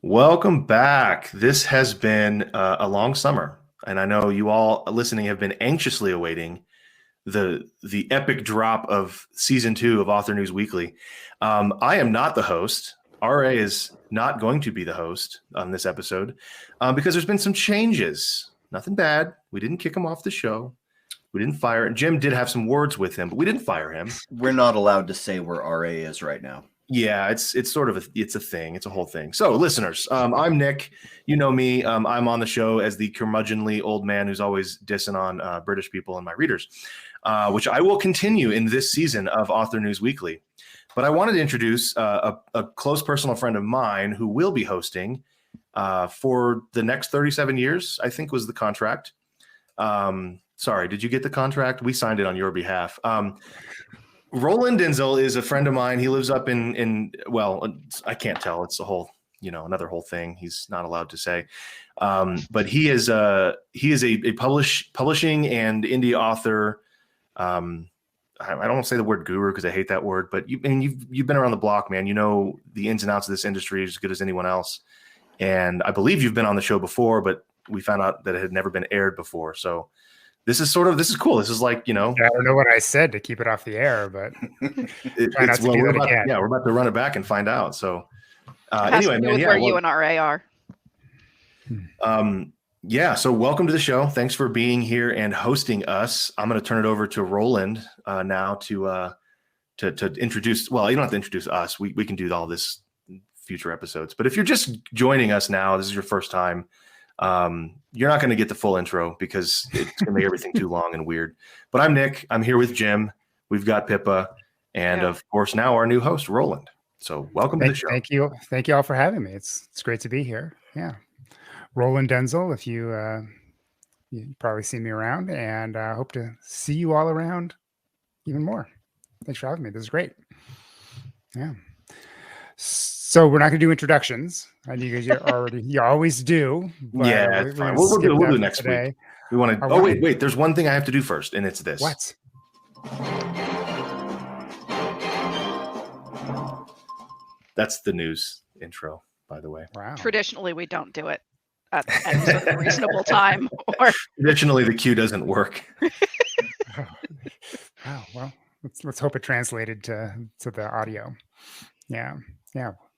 Welcome back. This has been a long summer, and I know you all listening have been anxiously awaiting the epic drop of season 2 of Author News Weekly. I am not the host. RA is not going to be the host on this episode because there's been some changes. Nothing bad. We didn't kick him off the show. We didn't fire him. Jim did have some words with him, but we didn't fire him. We're not allowed to say where RA is right now. Yeah, it's sort of it's a thing. It's a whole thing. So, listeners, I'm Nick. You know me. I'm on the show as the curmudgeonly old man who's always dissing on British people and my readers, which I will continue in this season of Author News Weekly. But I wanted to introduce a close personal friend of mine who will be hosting for the next 37 years, I think was the contract. Sorry, did you get the contract? We signed it on your behalf. Roland Denzel is a friend of mine. He lives up in well, I can't tell. It's a whole, another whole thing. He's not allowed to say. But he is a publishing and indie author. I don't want to say the word guru because I hate that word, but you've been around the block, man. You know the ins and outs of this industry as good as anyone else. And I believe you've been on the show before, but we found out that it had never been aired before. So this is cool. This is like, Yeah, I don't know what I said to keep it off the air, but we're about to run it back and find out. So anyway, man, where you and RA are. So welcome to the show. Thanks for being here and hosting us. I'm going to turn it over to Roland now to introduce. Well, you don't have to introduce us. We can do all this in future episodes. But if you're just joining us now, this is your first time. You're not going to get the full intro because it's going to make everything too long and weird. But I'm Nick. I'm here with Jim. We've got Pippa, and of course now our new host Roland. So welcome to the show. Thank you all for having me. It's great to be here. Yeah, Roland Denzel. If you've probably seen me around, and I hope to see you all around even more. Thanks for having me. This is great. Yeah. So we're not going to do introductions. I know you always do. Yeah, it's fine. We'll do next week. We want to. Oh wait. There's one thing I have to do first, and it's this. What? That's the news intro, by the way. Wow. Traditionally, we don't do it at a reasonable time. Traditionally, the cue doesn't work. Wow. Well, let's hope it translated to the audio. Yeah.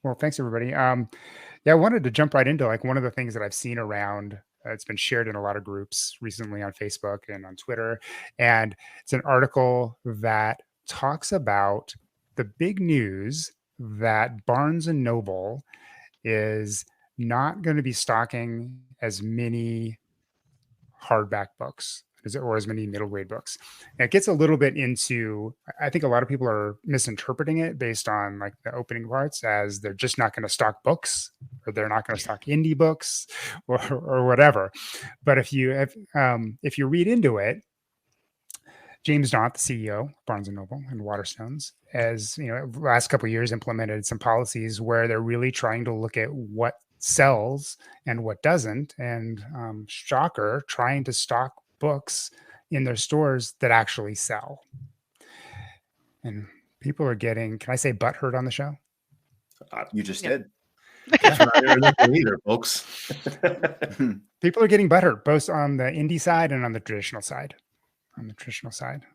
Well, thanks everybody. I wanted to jump right into one of the things that I've seen around. It's been shared in a lot of groups recently on Facebook and on Twitter, and it's an article that talks about the big news that Barnes and Noble is not going to be stocking as many hardback books or as many middle grade books. And it gets a little bit into, I think a lot of people are misinterpreting it based on the opening parts as they're just not going to stock books, or they're not going to stock indie books or whatever. But if you read into it, James Daunt, the CEO of Barnes and Noble and Waterstones, as last couple of years implemented some policies where they're really trying to look at what sells and what doesn't, and shocker, trying to stock books in their stores that actually sell. And people are getting, can I say butthurt on the show? You just did. That's not either, folks. People are getting butthurt both on the indie side and on the traditional side.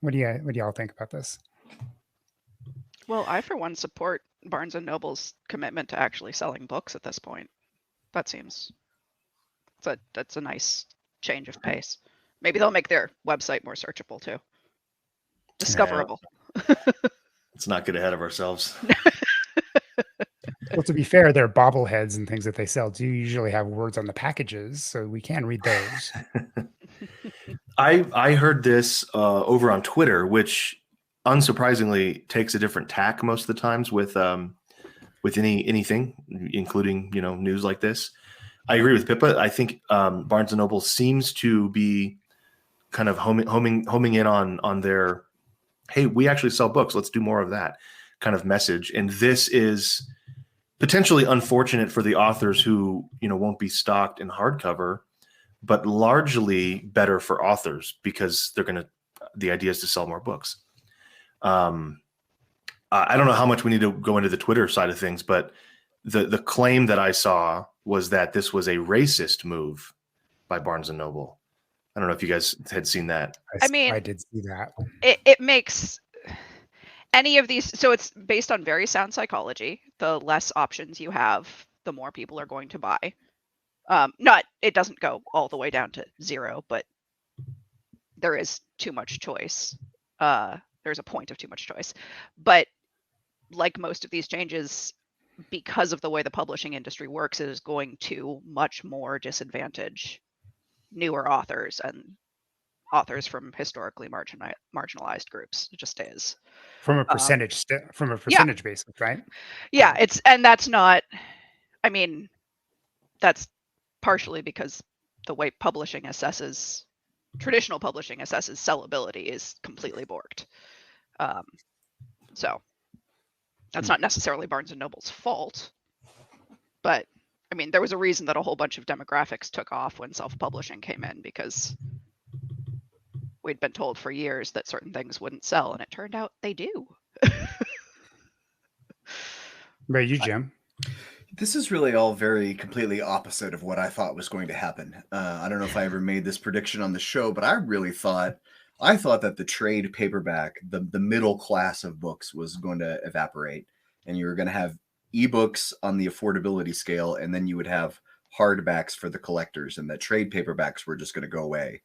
What do y'all think about this? Well, I for one support Barnes and Noble's commitment to actually selling books at this point. That seems that's a nice change of pace. Maybe they'll make their website more searchable too. Discoverable. Yeah. Let's not get ahead of ourselves. Well, to be fair, their bobbleheads and things that they sell do usually have words on the packages, so we can read those. I heard this over on Twitter, which unsurprisingly takes a different tack most of the times with anything, including news like this. I agree with Pippa. I think Barnes and Noble seems to be kind of homing in on their, hey, we actually sell books, let's do more of that kind of message. And this is potentially unfortunate for the authors who won't be stocked in hardcover, but largely better for authors because the idea is to sell more books. I don't know how much we need to go into the Twitter side of things, but the claim that I saw was that this was a racist move by Barnes and Noble. I don't know if you guys had seen that. I mean, I did see that. It makes any of these, so it's based on very sound psychology. The less options you have, the more people are going to buy. It doesn't go all the way down to zero, but there is too much choice. There's a point of too much choice. But like most of these changes, because of the way the publishing industry works, it is going to much more disadvantage newer authors and authors from historically marginalized groups. It just is. From a percentage basis, right? Yeah, that's not, I mean, that's partially because the way traditional publishing assesses sellability is completely borked. So that's not necessarily Barnes & Noble's fault, but I mean, there was a reason that a whole bunch of demographics took off when self-publishing came in, because we'd been told for years that certain things wouldn't sell, and it turned out they do. Right, you, Jim? This is really all very completely opposite of what I thought was going to happen. I don't know if I ever made this prediction on the show, but I thought that the trade paperback, the middle class of books, was going to evaporate, and you were going to have ebooks on the affordability scale, and then you would have hardbacks for the collectors, and that trade paperbacks were just going to go away.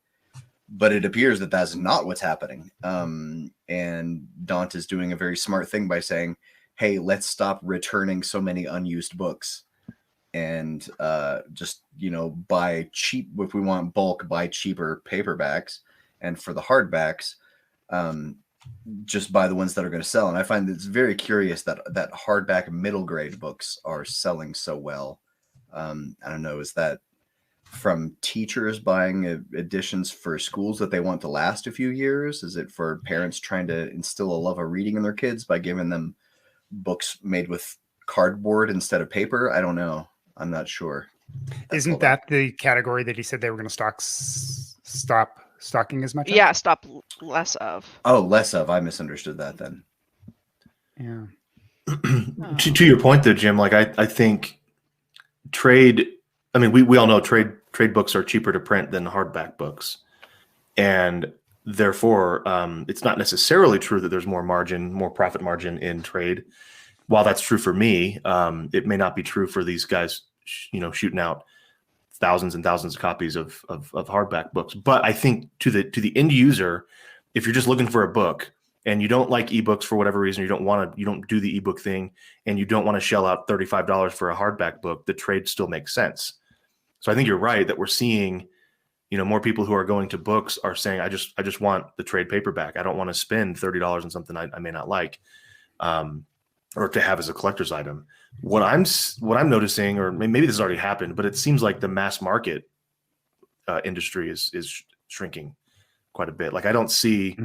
But it appears that that's not what's happening. And Daunt is doing a very smart thing by saying, hey, let's stop returning so many unused books and just, buy cheap. If we want bulk, buy cheaper paperbacks. And for the hardbacks, just buy the ones that are going to sell. And I find it's very curious that hardback middle grade books are selling so well. I don't know, is that from teachers buying editions for schools that they want to last a few years? Is it for parents trying to instill a love of reading in their kids by giving them books made with cardboard instead of paper? I don't know. I'm not sure. Isn't that the category that he said they were going to stop stocking as much? Yeah, stop less of. Oh, less of. I misunderstood that then. Yeah. To your point though, Jim, like I think trade, I mean, we all know trade books are cheaper to print than hardback books. And therefore, it's not necessarily true that there's more profit margin in trade. While that's true for me, it may not be true for these guys, shooting out thousands and thousands of copies of hardback books. But I think to the end user, if you're just looking for a book and you don't like ebooks for whatever reason, you don't do the ebook thing, and you don't want to shell out $35 for a hardback book, the trade still makes sense. So I think you're right that we're seeing, more people who are going to books are saying, I just want the trade paperback. I don't want to spend $30 on something I may not like, or to have as a collector's item. What I'm noticing, or maybe this has already happened, but it seems like the mass market industry is shrinking quite a bit. Like I don't see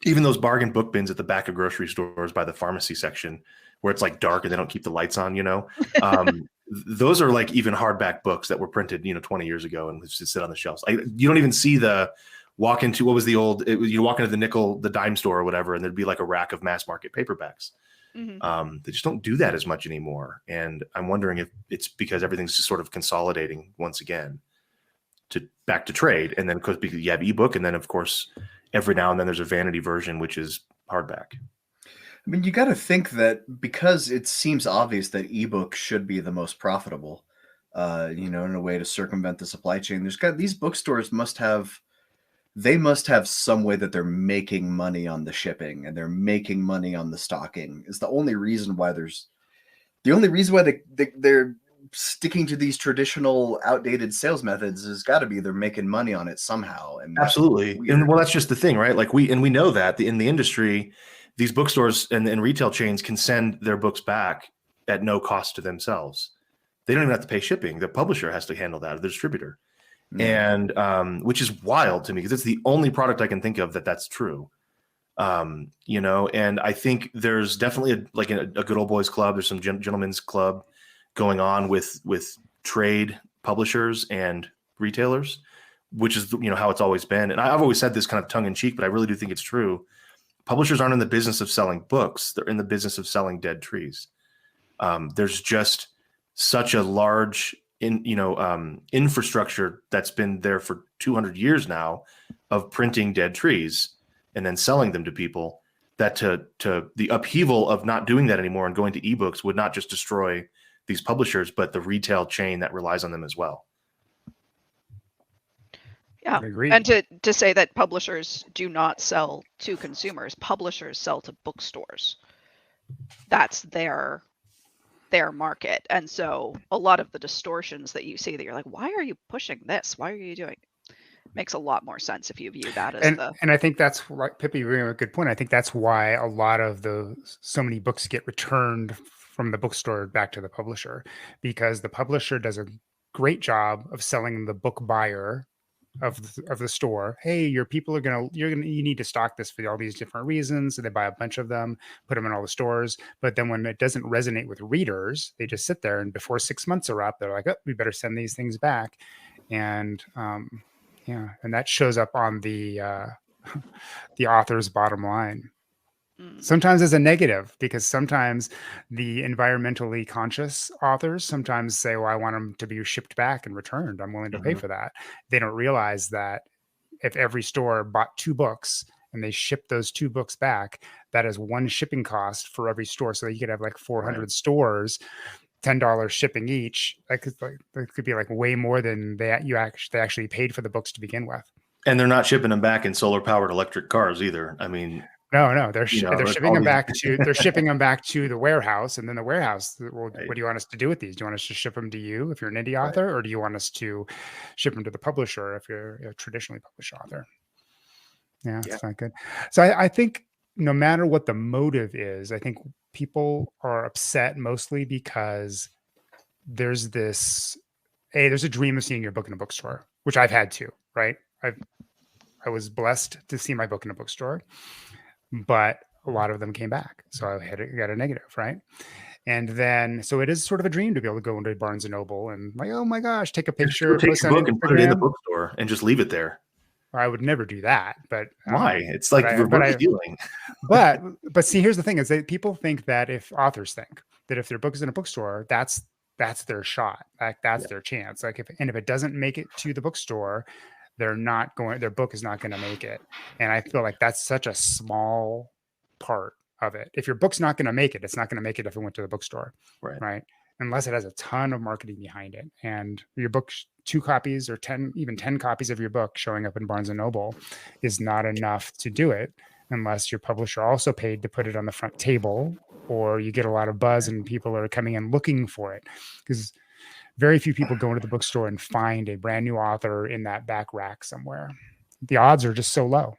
even those bargain book bins at the back of grocery stores by the pharmacy section where it's like dark and they don't keep the lights on, those are like even hardback books that were printed, 20 years ago and just sit on the shelves. You don't even see you walk into the dime store or whatever, and there'd be like a rack of mass market paperbacks. Mm-hmm. They just don't do that as much anymore. And I'm wondering if it's because everything's just sort of consolidating once again back to trade. And then because you have ebook, and then of course, every now and then there's a vanity version, which is hardback. I mean, you got to think that because it seems obvious that ebook should be the most profitable, in a way to circumvent the supply chain. These bookstores must have some way that they're making money on the shipping, and they're making money on the stocking. Is the only reason why they're sticking to these traditional outdated sales methods has got to be they're making money on it somehow. And absolutely. And well, that's just the thing, right? Like we know that in the industry, these bookstores and retail chains can send their books back at no cost to themselves. They don't even have to pay shipping. The publisher has to handle that, or the distributor. Mm-hmm. And which is wild to me, because it's the only product I can think of that's true. And I think there's definitely a good old boys club. There's some gentlemen's club going on with trade publishers and retailers, which is how it's always been. And I've always said this kind of tongue in cheek, but I really do think it's true. Publishers aren't in the business of selling books. They're in the business of selling dead trees. There's just such a large infrastructure that's been there for 200 years now of printing dead trees and then selling them to people, that to the upheaval of not doing that anymore and going to ebooks would not just destroy these publishers, but the retail chain that relies on them as well. Yeah. Agreed. And to say that publishers do not sell to consumers, publishers sell to bookstores. That's their market. And so a lot of the distortions that you see that you're like, why are you pushing this? Why are you doing? Makes a lot more sense if you view that as and I think that's like Pippi, you bring a good point. I think that's why a lot of so many books get returned from the bookstore back to the publisher, because the publisher does a great job of selling the book buyer of the store. Hey, your people you need to stock this for all these different reasons. So they buy a bunch of them, put them in all the stores. But then when it doesn't resonate with readers, they just sit there, and before 6 months are up, they're like, oh, we better send these things back. And and that shows up on the author's bottom line. Sometimes as a negative, because sometimes the environmentally conscious authors sometimes say, well, I want them to be shipped back and returned. I'm willing to pay for that. They don't realize that if every store bought 2 books and they ship those 2 books back, that is one shipping cost for every store. So you could have like 400 stores, $10 shipping each. That could be like way more than they actually paid for the books to begin with. And they're not shipping them back in solar powered electric cars either. I mean, no, they're shipping them back to the warehouse, and then the warehouse. Well, what do you want us to do with these? Do you want us to ship them to you if you're an indie author, or do you want us to ship them to the publisher if you're a traditionally published author? Yeah, it's not good. So I think no matter what the motive is, I think people are upset mostly because there's a dream of seeing your book in a bookstore, which I've had too, right? I was blessed to see my book in a bookstore, but a lot of them came back. So I got a negative, right? And then, so it is sort of a dream to be able to go into Barnes and Noble and like, oh my gosh, take a picture, take your book and put it in the bookstore and just leave it there. I would never do that, but why? It's like reverse stealing. But see, here's the thing: is that people think that if authors think that if their book is in a bookstore, that's their shot, like that's their chance. Like if it doesn't make it to the bookstore, their book is not going to make it. And I feel like that's such a small part of it. If your book's not going to make it, it's not going to make it if it went to the bookstore, right? Unless it has a ton of marketing behind it. And your book, 2 copies or 10 copies of your book showing up in Barnes and Noble is not enough to do it, unless your publisher also paid to put it on the front table, or you get a lot of buzz and people are coming in looking for it. Because very few people go into the bookstore and find a brand new author in that back rack somewhere. The odds are just so low.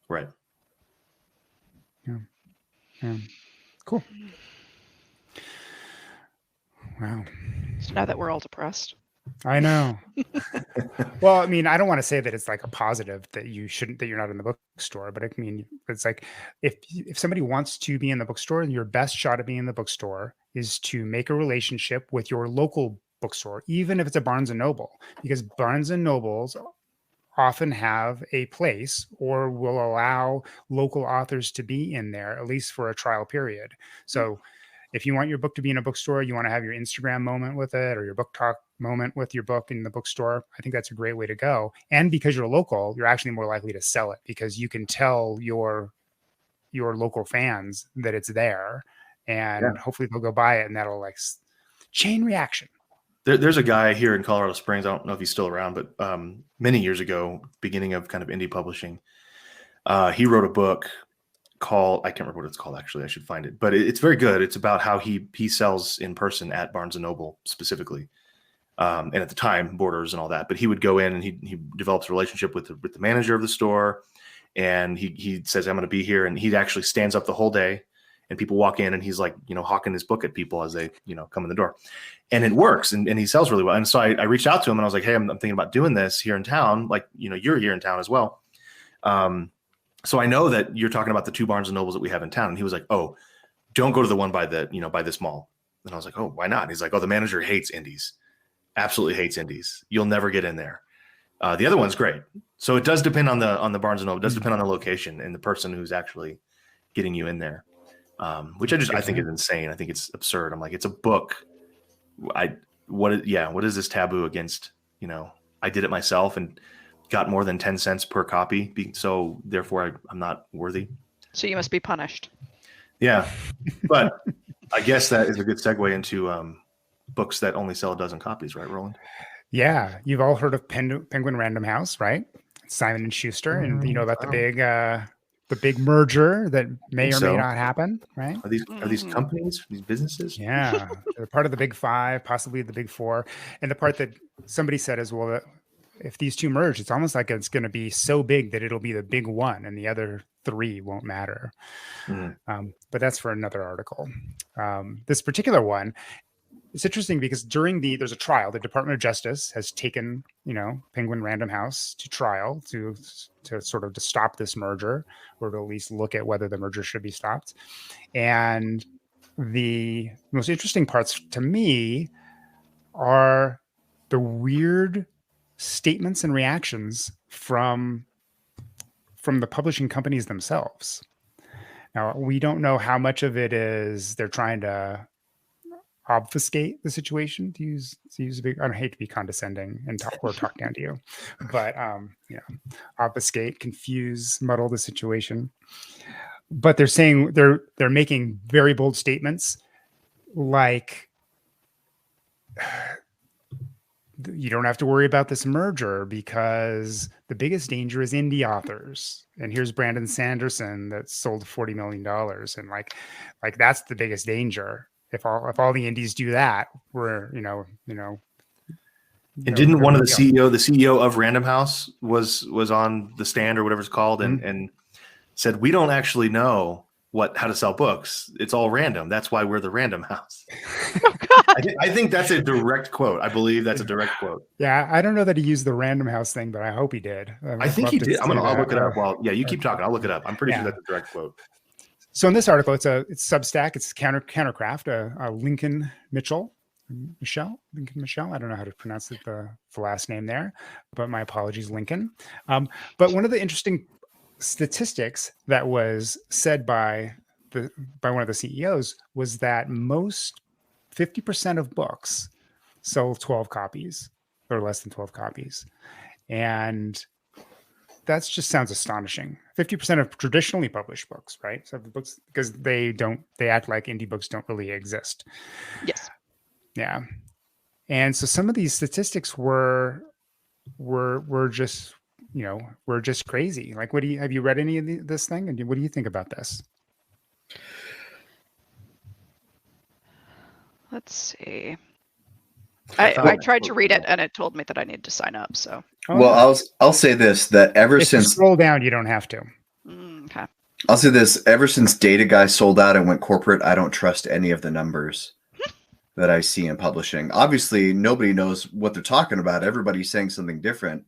Right. Yeah. Cool. Wow. So now that we're all depressed. I know. Well, I mean, I don't want to say that it's like a positive that you're not in the bookstore, but I mean, it's like if somebody wants to be in the bookstore, your best shot at being in the bookstore is to make a relationship with your local bookstore, even if it's a Barnes and Noble, because Barnes and Nobles often have a place or will allow local authors to be in there, at least for a trial period. So if you want your book to be in a bookstore, you want to have your Instagram moment with it or your book talk moment with your book in the bookstore, I think that's a great way to go. And because you're local, you're actually more likely to sell it because you can tell your local fans that it's there, and hopefully they'll go buy it, and that'll like chain reaction. There's a guy here in Colorado Springs. I don't know if he's still around, but many years ago, beginning of kind of indie publishing, he wrote a book called, I can't remember what it's called, actually. I should find it, but it's very good. It's about how he sells in person at Barnes & Noble specifically. And at the time, Borders and all that, but he would go in and he develops a relationship with the manager of the store. And he says, I'm going to be here. And he actually stands up the whole day. And people walk in and he's like, hawking his book at people as they, come in the door. And it works. And he sells really well. And so I reached out to him and I was like, hey, I'm thinking about doing this here in town. Like, you're here in town as well. So I know that you're talking about the 2 Barnes and Nobles that we have in town. And he was like, oh, don't go to the one by by this mall. And I was like, oh, why not? And he's like, oh, the manager hates indies. Absolutely hates indies. You'll never get in there. The other one's great. So it does depend on the Barnes and Noble. It does depend on the location and the person who's actually getting you in there. Which I think is insane. I think it's absurd. I'm like, it's a book what is this taboo against, I did it myself and got more than 10 cents per copy. So therefore I'm not worthy. So you must be punished. Yeah. But I guess that is a good segue into books that only sell a dozen copies, right, Roland? Yeah. You've all heard of Penguin Random House, right? Simon and Schuster, and you know about the big merger that may or may not happen, right? Are these companies, these businesses? Yeah, they're part of the big five, possibly the big four. And the part that somebody said is, well, if these two merge, it's almost like it's going to be so big that it'll be the big one and the other three won't matter. But that's for another article. This particular one, it's interesting because there's a trial. The Department of Justice has taken, Penguin Random House to trial to sort of to stop this merger, or to at least look at whether the merger should be stopped. And the most interesting parts to me are the weird statements and reactions from the publishing companies themselves. Now, we don't know how much of it is they're trying to obfuscate the situation, to use a big, I don't hate to be condescending and talk down to you, but obfuscate, confuse, muddle the situation. But they're saying they're making very bold statements like, you don't have to worry about this merger because the biggest danger is indie authors. And here's Brandon Sanderson that sold $40 million. And like that's the biggest danger. If all the indies do that, we're, And didn't one of the CEO of Random House was on the stand or whatever it's called, and said, we don't actually know how to sell books. It's all random. That's why we're the Random House. I think that's a direct quote. I believe that's a direct quote. Yeah, I don't know that he used the Random House thing, but I hope he did. I think he did. I'll look it up. Well, yeah, you keep talking. I'll look it up. I'm pretty sure that's a direct quote. So in this article, it's Substack. It's Countercraft. Lincoln Michelle. I don't know how to pronounce the last name there, but my apologies, Lincoln. But one of the interesting statistics that was said by one of the CEOs was that 50% of books sell 12 copies or less than 12 copies, and that just sounds astonishing. 50% of traditionally published books, right? So the books, because they act like indie books don't really exist. Yes. Yeah. And so some of these statistics were just, were just crazy. Like, have you read any of this thing? And what do you think about this? Let's see. I tried to read it and it told me that I needed to sign up. So. Well, I'll say this, that if you scroll down, you don't have to. Okay. I'll say this, ever since Data Guy sold out and went corporate, I don't trust any of the numbers that I see in publishing. Obviously, nobody knows what they're talking about. Everybody's saying something different.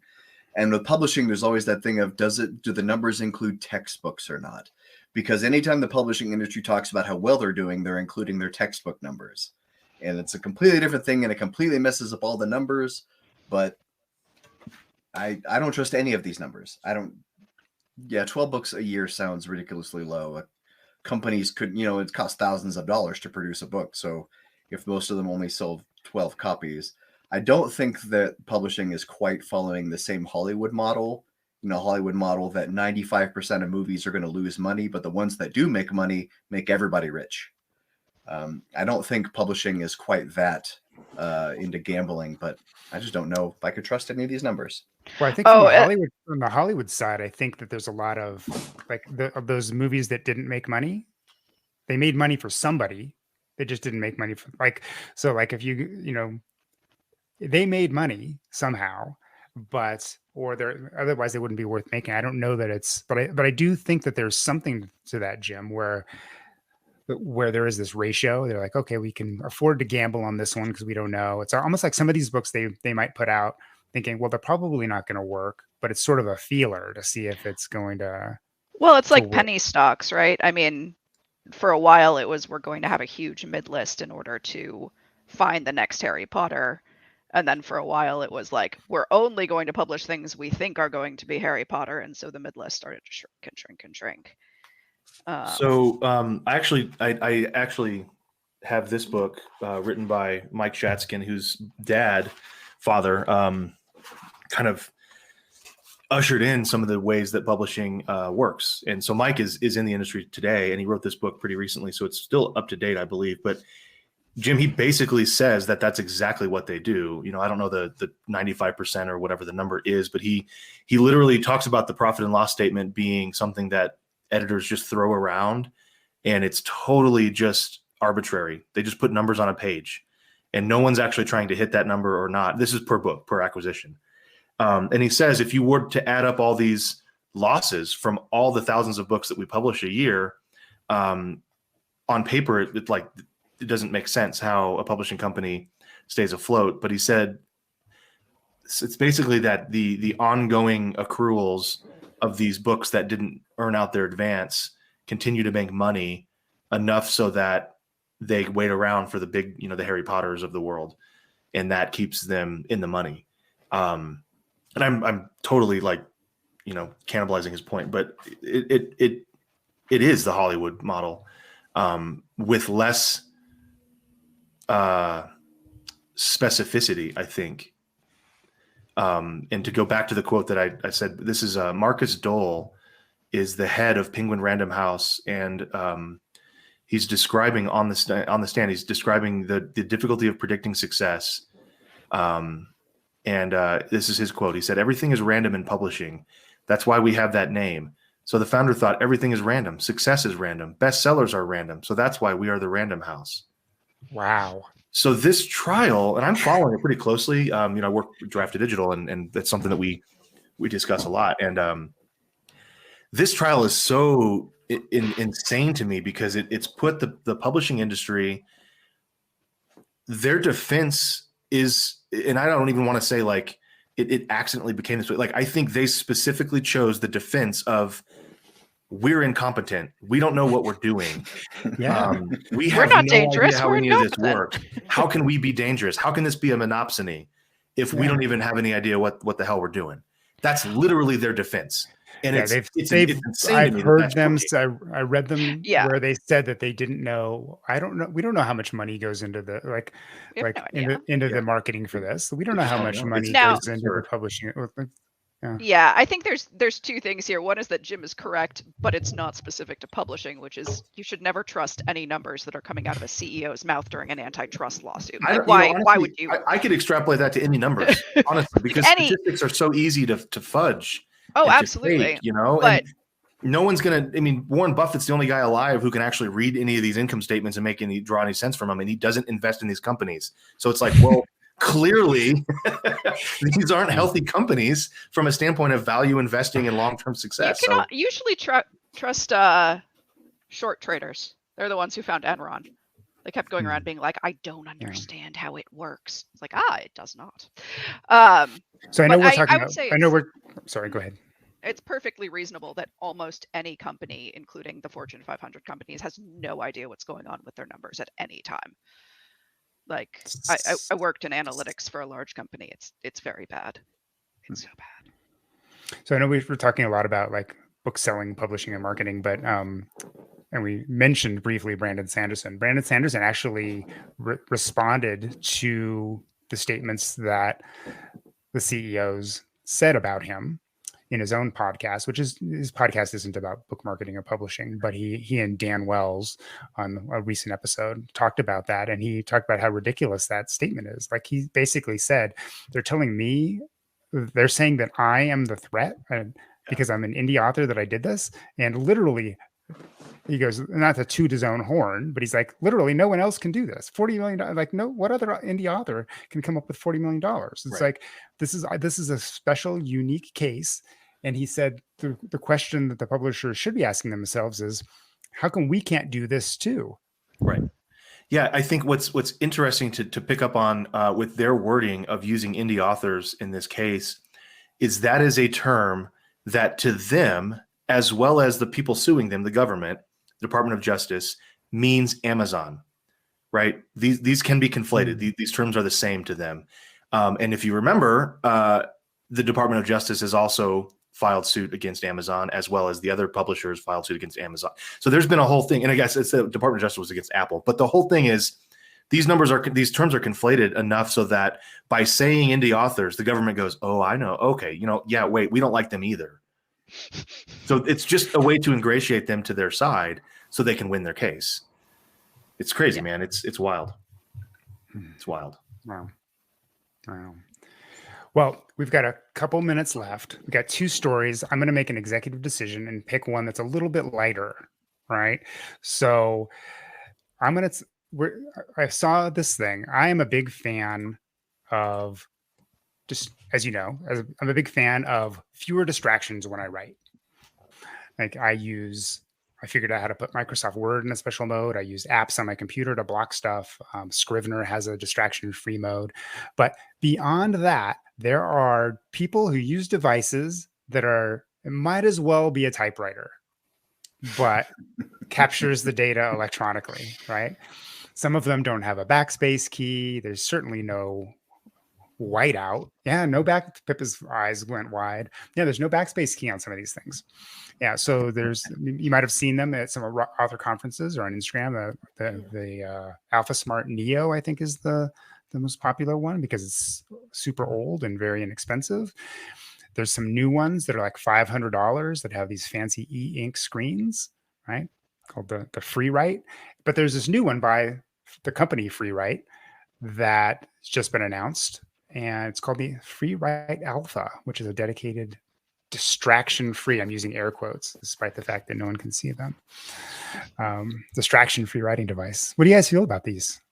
And with publishing, there's always that thing of, do the numbers include textbooks or not? Because anytime the publishing industry talks about how well they're doing, they're including their textbook numbers. And it's a completely different thing, and it completely messes up all the numbers. But I don't trust any of these numbers. 12 books a year sounds ridiculously low. Companies could, it costs thousands of dollars to produce a book. So if most of them only sold 12 copies, I don't think that publishing is quite following the same Hollywood model. Hollywood model that 95% of movies are going to lose money, but the ones that do make money make everybody rich. I don't think publishing is quite that into gambling, but I just don't know if I could trust any of these numbers. Well, I think from the Hollywood side, I think that there's a lot of of those movies that didn't make money. They made money for somebody. They just didn't make money for if you they made money somehow, otherwise they wouldn't be worth making. I don't know that it's, but I do think that there's something to that, Jim, where there is this ratio. They're like, okay, we can afford to gamble on this one because we don't know. It's almost like some of these books they might put out thinking, well, they're probably not going to work, but it's sort of a feeler to see if it's going to. Well, it's like penny stocks, right? I mean, for a while it was, we're going to have a huge mid list in order to find the next Harry Potter. And then for a while it was like, we're only going to publish things we think are going to be Harry Potter. And so the mid list started to shrink and shrink. I actually have this book written by Mike Shatskin, whose father, kind of ushered in some of the ways that publishing works. And so Mike is in the industry today, and he wrote this book pretty recently, so it's still up to date, I believe. But Jim, he basically says that that's exactly what they do. You know, I don't know the 95% or whatever the number is, but he literally talks about the profit and loss statement being something that editors just throw around, and it's totally just arbitrary. They just put numbers on a page, and no one's actually trying to hit that number or not. This is per book, per acquisition. And he says if you were to add up all these losses from all the thousands of books that we publish a year, on paper, it doesn't make sense how a publishing company stays afloat. But he said it's basically that the ongoing accruals of these books that didn't earn out their advance continue to make money enough so that they wait around for the big, the Harry Potters of the world, and that keeps them in the money. And I'm totally cannibalizing his point, but it is the Hollywood model, with less specificity, I think. And to go back to the quote that I said, this is Marcus Dole is the head of Penguin Random House, and he's describing on the stand. He's describing the difficulty of predicting success. And this is his quote. He said, "Everything is random in publishing. That's why we have that name. So the founder thought everything is random. Success is random. Bestsellers are random. So that's why we are the Random House." Wow. So this trial, and I'm following it pretty closely. I work with Drafted Digital, and that's something that we discuss a lot. And this trial is so insane to me because it's put the publishing industry, their defense is, and I don't even want to say it accidentally became this way. I think they specifically chose the defense of, we're incompetent. We don't know what we're doing. Yeah. We're not no dangerous. idea how We're any of this incompetent. work. How can we be dangerous? How can this be a monopsony if we don't even have any idea what the hell we're doing? That's literally their defense. And it's insane I've to me heard that's them. working. I read them where they said that they didn't know. I don't know. We don't know how much money goes into the into the marketing for this. So we don't know how much money goes into the publishing. Yeah, I think there's two things here. One is that Jim is correct, but it's not specific to publishing, which is you should never trust any numbers that are coming out of a CEO's mouth during an antitrust lawsuit. Why would you? I could extrapolate that to any numbers, honestly, because statistics are so easy to fudge. Oh, absolutely. Fake, but and no one's gonna. I mean, Warren Buffett's the only guy alive who can actually read any of these income statements and draw any sense from them, and he doesn't invest in these companies. So it's like, well, clearly these aren't healthy companies from a standpoint of value investing and long-term success. You cannot usually trust short traders. They're the ones who found Enron. They kept going around being like, I don't understand how it works. It's like, it does not. So I know we're talking about, sorry, go ahead. It's perfectly reasonable that almost any company, including the Fortune 500 companies, has no idea what's going on with their numbers at any time. I worked in analytics for a large company. It's very bad. It's so bad. So I know we were talking a lot about book selling, publishing, and marketing, but and we mentioned briefly Brandon Sanderson. Brandon Sanderson actually responded to the statements that the CEOs said about him in his own podcast, which is, his podcast isn't about book marketing or publishing, but he and Dan Wells on a recent episode talked about that. And he talked about how ridiculous that statement is. He basically said, they're saying that I am the threat because I'm an indie author that I did this. And literally, he goes, not to toot his own horn, but he's like, literally, no one else can do this. $40 million. No, what other indie author can come up with $40 million? It's right. This is a special, unique case. And he said the question that the publishers should be asking themselves is, how come we can't do this too? Right. Yeah, I think what's interesting to pick up on with their wording of using indie authors in this case is that is a term that to them, as well as the people suing them, the government, Department of Justice, means Amazon, right? These can be conflated. These terms are the same to them. And if you remember, the Department of Justice is also filed suit against Amazon, as well as the other publishers filed suit against Amazon. So there's been a whole thing, and I guess it's the Department of Justice was against Apple, but the whole thing is these terms are conflated enough so that by saying indie authors, the government goes, oh, I know, okay, yeah, wait, we don't like them either. So it's just a way to ingratiate them to their side so they can win their case. It's crazy, man. It's wild. It's wild. Wow. Well, we've got a couple minutes left. We've got 2 stories. I'm going to make an executive decision and pick one that's a little bit lighter, right? So I saw this thing. I am a big fan of, just as you know, I'm a big fan of fewer distractions when I write. Like I figured out how to put Microsoft Word in a special mode. I use apps on my computer to block stuff. Scrivener has a distraction-free mode. But beyond that, there are people who use devices that it might as well be a typewriter, but captures the data electronically, right? Some of them don't have a backspace key. There's certainly no whiteout. Yeah, no Pippa's eyes went wide. Yeah, there's no backspace key on some of these things. Yeah, so you might have seen them at some author conferences or on Instagram. The AlphaSmart Neo, I think, is the most popular one because it's super old and very inexpensive. There's some new ones that are like $500 that have these fancy e-ink screens, right? Called the Freewrite. But there's this new one by the company Freewrite that's just been announced, and it's called the Freewrite Alpha, which is a dedicated distraction-free, I'm using air quotes, despite the fact that no one can see them, distraction-free writing device. What do you guys feel about these?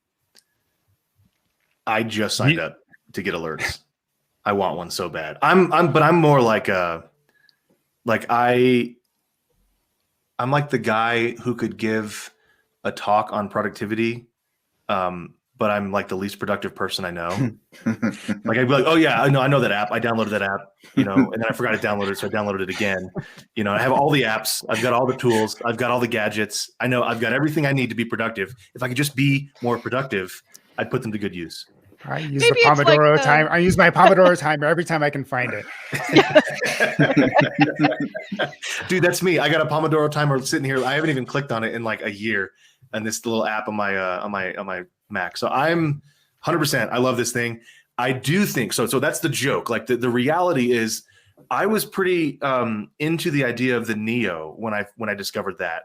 I just signed up to get alerts. I want one so bad. I'm more like I'm like the guy who could give a talk on productivity, but I'm like the least productive person I know. Like I'd be like, oh yeah, I know that app. I downloaded that app, and then I forgot to download it, so I downloaded it again. I have all the apps. I've got all the tools. I've got all the gadgets. I know I've got everything I need to be productive. If I could just be more productive, I'd put them to good use. I use the Pomodoro time. I use my Pomodoro timer every time I can find it. Dude, that's me. I got a Pomodoro timer sitting here. I haven't even clicked on it in like a year, and this little app on my Mac. So I'm 100%. I love this thing. I do think so. So that's the joke. Like the reality is, I was pretty into the idea of the Neo when I discovered that.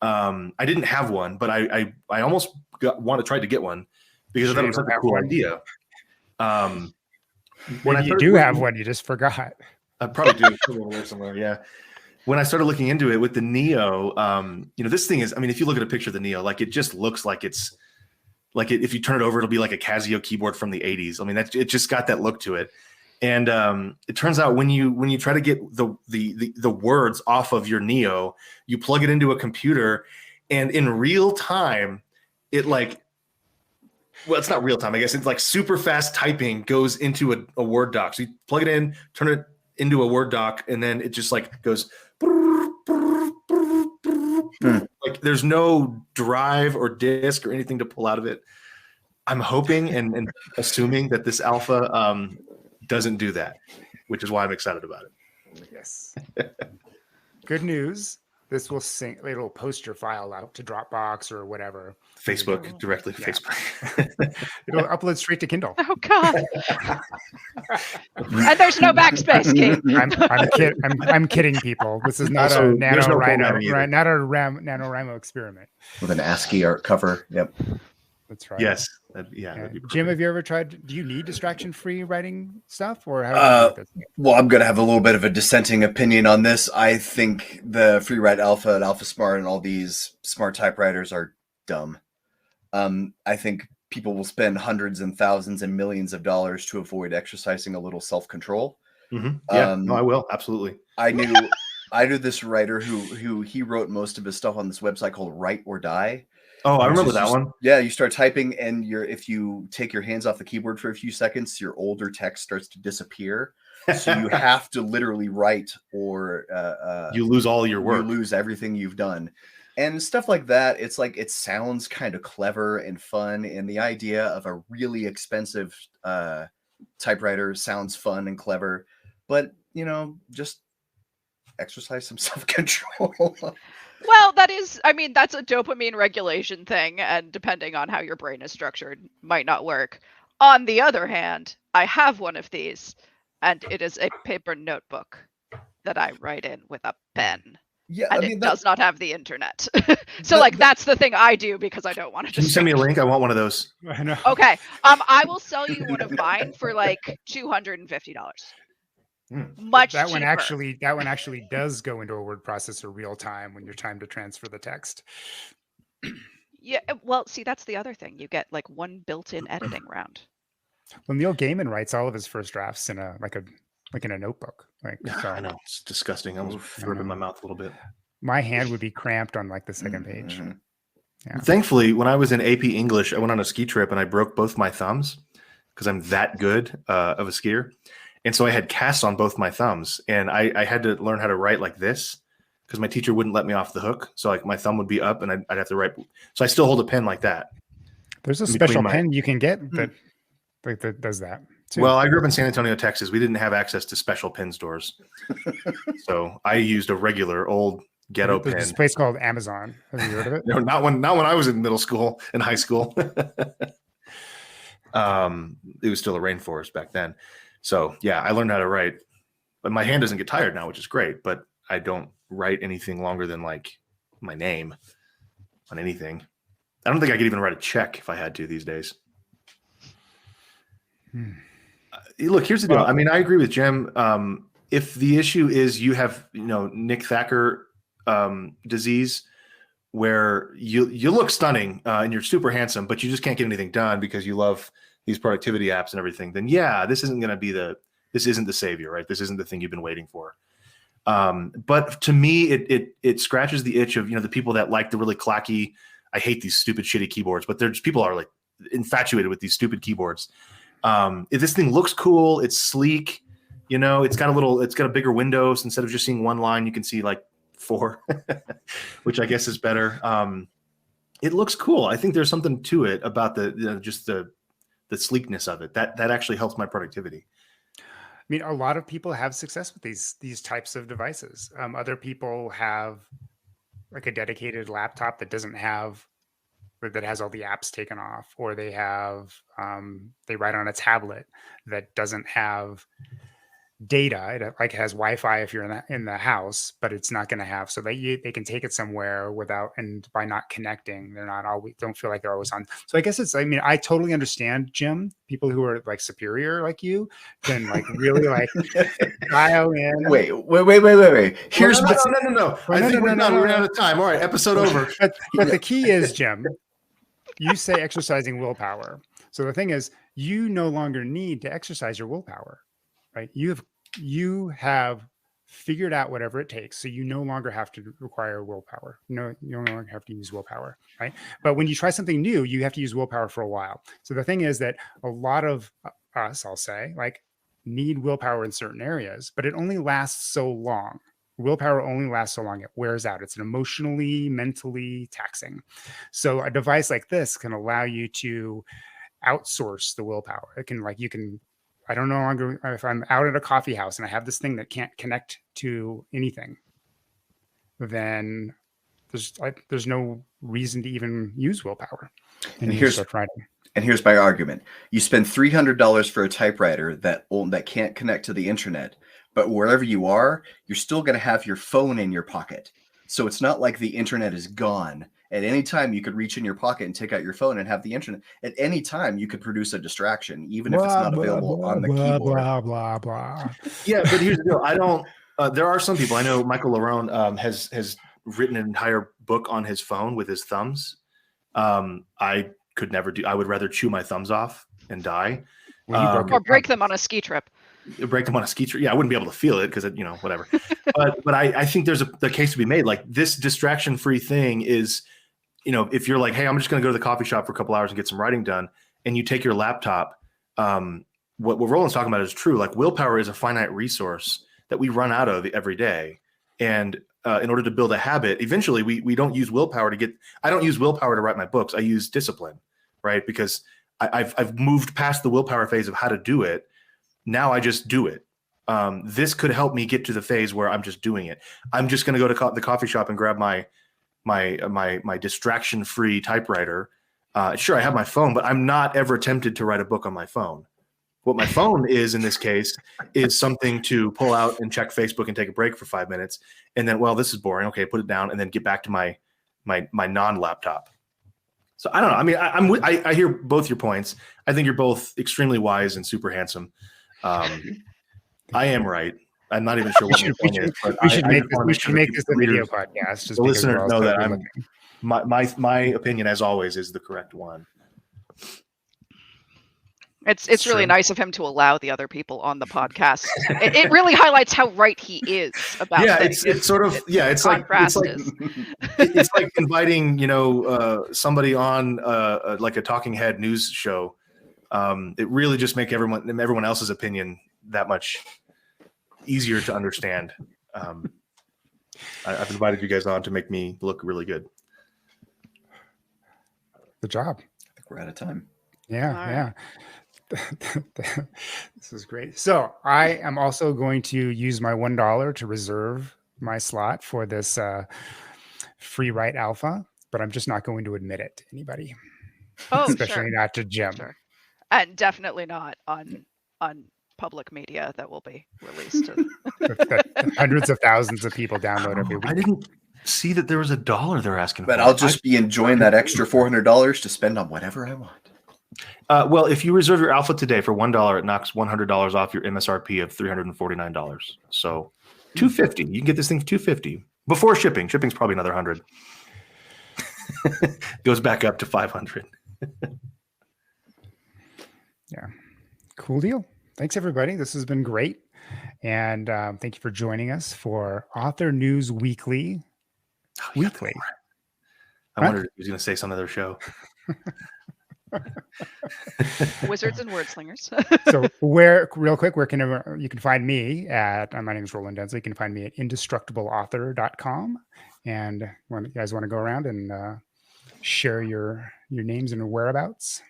I didn't have one, but I almost tried to get one. Because I thought it was such a cool idea. When you do have one, you just forgot. I probably do somewhere. Yeah. When I started looking into it with the Neo, this thing is. I mean, if you look at a picture of the Neo, like it just looks like it's like if you turn it over, it'll be like a Casio keyboard from the '80s. I mean, it just got that look to it. And it turns out when you try to get the words off of your Neo, you plug it into a computer, and in real time, it like. Well, it's not real time. I guess it's like super fast typing goes into a Word doc. So you plug it in, turn it into a Word doc, and then it just like goes. Like there's no drive or disk or anything to pull out of it. I'm hoping and assuming that this Alpha doesn't do that, which is why I'm excited about it. Yes. Good news. This will sync. It'll post your file out to Dropbox or whatever. Facebook directly. Yeah. Facebook. It'll upload straight to Kindle. Oh God! And there's no backspace key. I'm kidding, people. This is not Also, a there's no NaNoWriMo, either. not a NaNoWriMo experiment. With an ASCII art cover. Yep. That's right. Yes. Yeah. That'd be perfect. Jim, have you ever tried? Do you need distraction-free writing stuff, or how? Do you do this? Well, I'm going to have a little bit of a dissenting opinion on this. I think the Freewrite Alpha and AlphaSmart and all these smart typewriters are dumb. I think people will spend hundreds and thousands and millions of dollars to avoid exercising a little self-control. Mm-hmm. Yeah, no, I will. Absolutely. I knew this writer who he wrote most of his stuff on this website called Write or Die. Oh, I remember that one. Yeah, you start typing, and if you take your hands off the keyboard for a few seconds, your older text starts to disappear. So you have to literally write, or you lose all your work. You lose everything you've done, and stuff like that. It's like it sounds kind of clever and fun, and the idea of a really expensive typewriter sounds fun and clever. But just exercise some self-control. Well, that is, I mean, that's a dopamine regulation thing, and depending on how your brain is structured, might not work. On the other hand, I have one of these, and it is a paper notebook that I write in with a pen. Yeah, And I mean, it does not have the internet. So like that's the thing I do because I don't want to Can you send me a link? I want one of those. I know. Okay. I will sell you one of mine for like $250. Much that cheaper. one actually does go into a word processor real time when you're trying to transfer the text. Yeah, well, see, that's the other thing. You get like one built-in editing round. Well, Neil Gaiman writes all of his first drafts in a notebook. Like, so I know, it's disgusting. I almost threw up in my mouth a little bit. my hand would be cramped on like the second page. Mm-hmm. Yeah. Thankfully, when I was in AP English, I went on a ski trip and I broke both my thumbs because I'm that good of a skier. And so I had casts on both my thumbs, and I had to learn how to write like this because my teacher wouldn't let me off the hook. So like my thumb would be up and I'd have to write. So I still hold a pen like that. There's a special pen you can get that does that too. Well, I grew up in San Antonio, Texas. We didn't have access to special pen stores. So I used a regular old ghetto pen. There's this place called Amazon. Have you heard of it? No, not when I was in middle school and high school. It was still a rainforest back then. So yeah, I learned how to write, but my hand doesn't get tired now, which is great. But I don't write anything longer than like my name on anything. I don't think I could even write a check if I had to these days. Look, here's the deal. I mean, I agree with Jim. If the issue is you have, Nick Thacker disease, where you look stunning and you're super handsome, but you just can't get anything done because you love these productivity apps and everything, then yeah, this isn't the savior, right? This isn't the thing you've been waiting for. But to me, it scratches the itch of, the people that like the really clacky, I hate these stupid, shitty keyboards, but people are like infatuated with these stupid keyboards. If this thing looks cool, it's sleek, it's got a bigger window. So instead of just seeing one line, you can see like 4, which I guess is better. It looks cool. I think there's something to it about the sleekness of it that actually helps my productivity. I mean, a lot of people have success with these types of devices. Other people have like a dedicated laptop that has all the apps taken off, or they write on a tablet that doesn't have data. It like has Wi-Fi if you're in the house, but it's not going to have, so they can take it somewhere and by not connecting, don't feel like they're always on. So I guess I totally understand, Jim. People who are like superior like you can like really like dial in. Wait. Here's no. I think we're done. We're out of time. All right, episode over. But the key is, Jim, you say exercising willpower. So the thing is, you no longer need to exercise your willpower, right? You have figured out whatever it takes. So you no longer have to require willpower. No, you no longer have to use willpower, right? But when you try something new, you have to use willpower for a while. So the thing is that a lot of us, I'll say, like need willpower in certain areas, but it only lasts so long. Willpower only lasts so long. It wears out. It's emotionally, mentally taxing. So a device like this can allow you to outsource the willpower. I don't know longer, if I'm out at a coffee house and I have this thing that can't connect to anything, then there's no reason to even use willpower. And here's my argument. You spend $300 for a typewriter that can't connect to the internet, but wherever you are, you're still going to have your phone in your pocket. So it's not like the internet is gone. At any time, you could reach in your pocket and take out your phone and have the internet. At any time, you could produce a distraction, even if it's not available on the keyboard. Blah, blah, blah. Yeah, but here's the deal. There are some people. I know Michael Larone has written an entire book on his phone with his thumbs. I could never do. I would rather chew my thumbs off and die. Or break them on a ski trip. Break them on a ski trip. Yeah, I wouldn't be able to feel it because whatever. but I think there's a case to be made. Like this distraction-free thing is, if you're like, hey, I'm just going to go to the coffee shop for a couple hours and get some writing done, and you take your laptop, what Roland's talking about is true. Like willpower is a finite resource that we run out of every day. And in order to build a habit, eventually we don't use willpower I don't use willpower to write my books. I use discipline, right? Because I've moved past the willpower phase of how to do it. Now I just do it. This could help me get to the phase where I'm just doing it. I'm just going to go to the coffee shop and grab my distraction-free typewriter. Sure, I have my phone, but I'm not ever tempted to write a book on my phone. What my phone is in this case is something to pull out and check Facebook and take a break for 5 minutes. And then, well, this is boring. Okay, put it down and then get back to my non-laptop. So I don't know. I mean, I hear both your points. I think you're both extremely wise and super handsome. I am right. I'm not even sure what your point is. But we should make this a video podcast. Just the listeners know that looking. My opinion, as always, is the correct one. It's really nice of him to allow the other people on the podcast. It really highlights how right he is about. Yeah, things. it's sort of it's like inviting somebody on like a talking head news show. It really just makes everyone else's opinion that much easier to understand. I've invited you guys on to make me look really good. Good job. I think we're out of time. Yeah. This is great. So I am also going to use my $1 to reserve my slot for this Freewrite Alpha, but I'm just not going to admit it to anybody. Oh, especially not to Jim. Sure. And definitely not on public media that will be released. That hundreds of thousands of people download every week. I didn't see that there was $1 they're asking but for. I'll just be enjoying that extra $400 to spend on whatever I want. Well, if you reserve your Alpha today for $1, it knocks $100 off your MSRP of $349. So $250. You can get this thing for $250 before shipping. Shipping's probably another $100. Goes back up to $500. Yeah, cool deal. Thanks everybody. This has been great, and thank you for joining us for Author News Weekly. Weekly. I wondered if he was going to say some other show. Wizards and Wordslingers. So where you can find me at, my name is Roland Densley. You can find me at indestructibleauthor.com. And when you guys want to go around and share your names and whereabouts?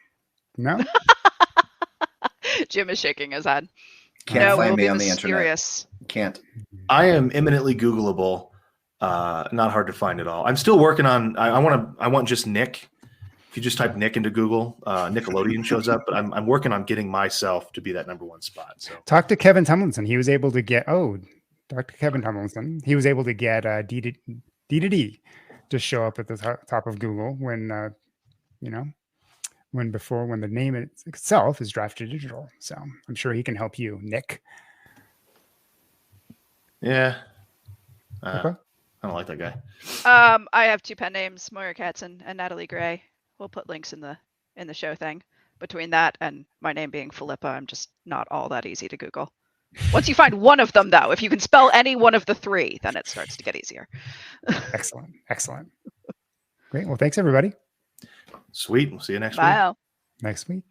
No? Jim is shaking his head. Can't find we'll me be on the internet. mysterious. Can't. I am eminently Googleable. Not hard to find at all. I'm still working on, I want just Nick. If you just type Nick into Google, Nickelodeon shows up, but I'm working on getting myself to be that #1 spot. So talk to Kevin Tumlinson. He was able to get Dr. Kevin Tumlinson. He was able to get D to show up at the top of Google when the name itself is Drafted Digital. So I'm sure he can help you, Nick. Yeah. Okay. I don't like that guy. I have 2 pen names, Moira Katzen and Natalie Gray. We'll put links in the show thing. Between that and my name being Philippa, I'm just not all that easy to Google. Once you find one of them, though, if you can spell any one of the 3, then it starts to get easier. Excellent. Great. Well, thanks everybody. Sweet. We'll see you next week. Bye. Next week.